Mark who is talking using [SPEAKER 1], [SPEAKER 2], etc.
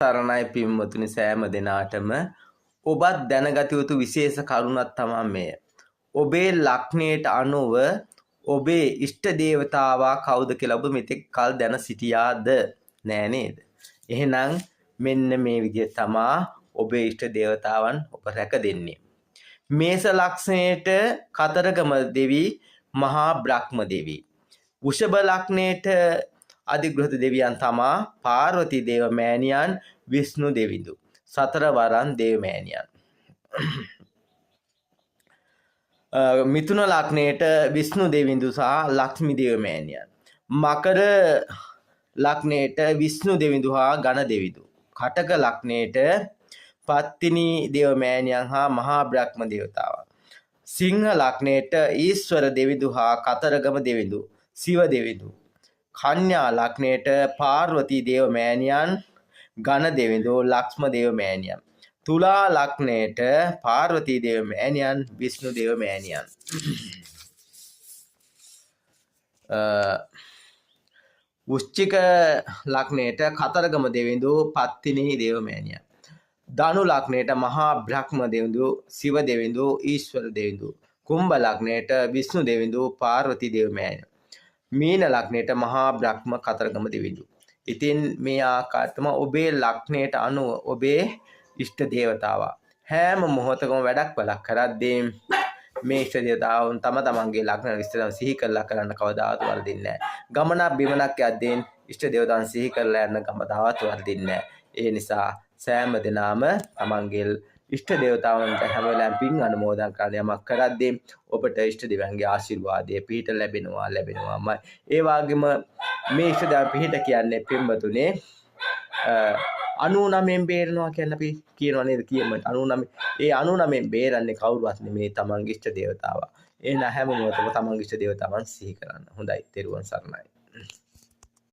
[SPEAKER 1] සරණයි පින්වතුනි සෑම දෙනාටම ඔබත් දැනගත යුතු විශේෂ කරුණක් තමයි මෙය. ඔබේ ලග්නයට අනුව ඔබේ ඉෂ්ට දේවතාවා කවුද කියලා ඔබ මෙතෙක් කල් දැන සිටියාද? නෑ නේද? එහෙනම් මෙන්න මේ විදිහ තමයි ඔබේ ඉෂ්ට දේවතාවන් ඔබ රැක දෙන්නේ. මේස ලග්නයට කතරගම දෙවි මහා බ්‍රහ්ම දෙවි. වෘෂභ ලග්නයට අධිග්‍රහිත දෙවියන් තමා පාර්වතී දේව මෑණියන් විෂ්ණු දෙවිඳු. සතර වරන් දේව මෑණියන්. මිථුන ලග්නයට විෂ්ණු දෙවිඳු සහ ලක්ෂ්මී දේව මෑණියන්. මකර ලග්නයට විෂ්ණු දෙවිඳු හා ගණ දෙවිඳු. කටක ලග්නයට පත්තිනි දේව මෑණියන් හා මහා බ්‍රහ්ම දේවතාවා. සිංහ ලග්නයට ඊශ්වර දෙවිඳු හා කතරගම දෙවිඳු සිව දෙවිඳු. කන්‍යා ලග්නයට පාර්වතී දේව මෑණියන් ගණ දෙවිඳු ලක්ෂ්ම දේව මෑණියන්. තුලා ලග්නයට පාර්වතී දේව මෑණියන් විෂ්ණු දේව මෑණියන්. වෘශ්චික ලග්නයට කතරගම දෙවිඳු පත්තිනි දේව මෑණියන්. ධනු ලග්නයට මහා බ්‍රහ්ම දෙවිඳු සිව දෙවිඳු ඊශ්වර දෙවිඳු. කුම්භ ලග්නයට විෂ්ණු දෙවිඳු පාර්වතී දේව මෑණියන්. මීන ලග්නයට මහා බ්‍රහ්ම කතරගම දෙවිඳු. ඉතින් මේ ආකාරයටම ඔබේ ලග්නයට අනුව ඔබේ ඉෂ්ට දේවතාවා හැම මොහොතකම වැඩක් බලක් කරද්දී මේ ඉෂ්ට දේවතාවුන් තම තමන්ගේ ලග්න විස්තර සිහි කරලා කරන්න කවදාවත් වරදින්නේ නැහැ. ගමනක් බිමනක් යද්දී ඉෂ්ට දේවතාවුන් සිහි කරලා යන්න කවදාවත් වරදින්නේ නැහැ. ඒ නිසා සෑම දිනම තමන්ගේ ඉෂ්ට දේවතාවන්ට හැම වෙලාවෙම පින් අනුමෝදන් කරලා යමක් කරද්දී ඔබට ඉෂ්ට දෙවියන්ගේ ආශිර්වාදය පිහිට ලැබෙනවාමයි. ඒ වගේම මේ ඉෂ්ට දේව පිහිට කියන්නේ පින්වතුනේ 99න් බේරනවා කියන අපි කියනවා නේද? කියමු 99. ඒ 99න් බේරන්නේ කවුරුවත් නෙමේ තමන්ගේ ඉෂ්ට දේවතාවා. එහෙනම් හැම මොහොතකම තමන්ගේ ඉෂ්ට දේවතාවන් සිහි කරන්න. හොඳයි. ත්වන් සරණයි.